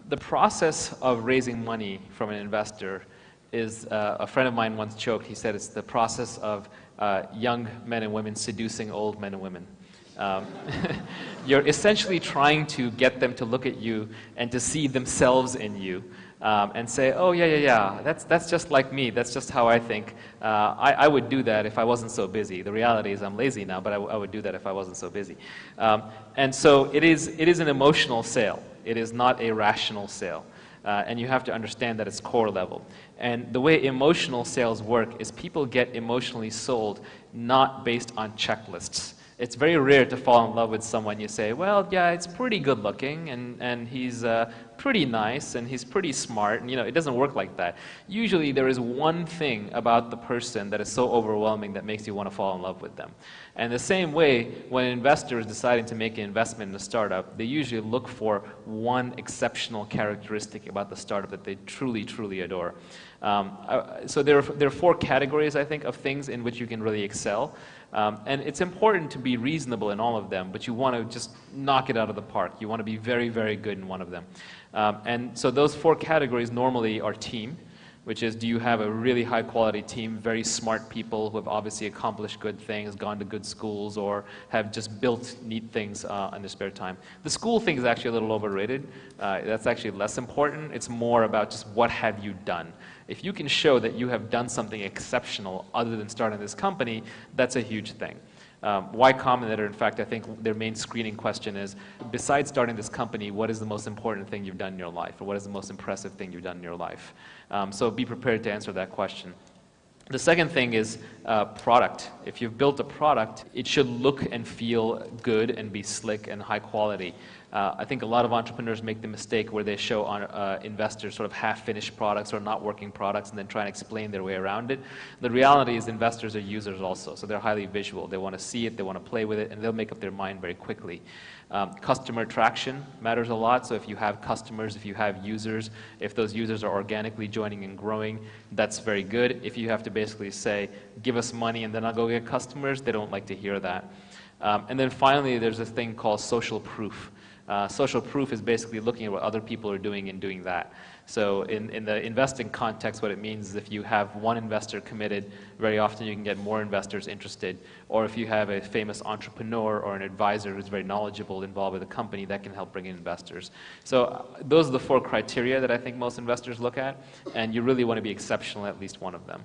The process of raising money from an investor is, a friend of mine once joked, he said it's the process of young men and women seducing old men and women. Um, you're essentially trying to get them to look at you and to see themselves in you, and say, oh yeah, that's just like me, that's just how I think. I would do that if I wasn't so busy. The reality is I'm lazy now, but I would do that if I wasn't so busy. And so it is an emotional sale. It is not a rational sale. And you have to understand that it's core level. And the way emotional sales work is people get emotionally sold not based on checklists. It's very rare to fall in love with someone you say, well, yeah, it's pretty good looking, and he's pretty nice, and he's pretty smart, and it doesn't work like that. Usually there is one thing about the person that is so overwhelming that makes you want to fall in love with them. And the same way, when an investor is deciding to make an investment in a startup, they usually look for one exceptional characteristic about the startup that they truly, truly adore. So there are 4 categories, I think, of things in which you can really excel. And it's important to be reasonable in all of them, but you want to just knock it out of the park. You want to be very, very good in one of them. And so those 4 categories normally are team, which is, do you have a really high quality team, very smart people who have obviously accomplished good things, gone to good schools, or have just built neat things in their spare time. The school thing is actually a little overrated. That's actually less important. It's more about just what have you done. If you can show that you have done something exceptional other than starting this company, that's a huge thing. Y Combinator, in fact, I think their main screening question is, besides starting this company, what is the most important thing you've done in your life? Or what is the most impressive thing you've done in your life? So be prepared to answer that question. The second thing is product. If you've built a product, it should look and feel good and be slick and high quality. I think a lot of entrepreneurs make the mistake where they show investors sort of half-finished products or not working products and then try and explain their way around it. The reality is investors are users also, so they're highly visual. They want to see it, they want to play with it, and they'll make up their mind very quickly. Customer traction matters a lot, so if you have customers, if you have users, if those users are organically joining and growing, that's very good. If you have to basically say, give us money and then I'll go get customers, they don't like to hear that. And then finally, there's this thing called social proof. Social proof is basically looking at what other people are doing and doing that. So in the investing context, what it means is if you have one investor committed, very often you can get more investors interested. Or if you have a famous entrepreneur or an advisor who's very knowledgeable involved with a company, that can help bring in investors. So those are the 4 criteria that I think most investors look at, and you really want to be exceptional at least one of them.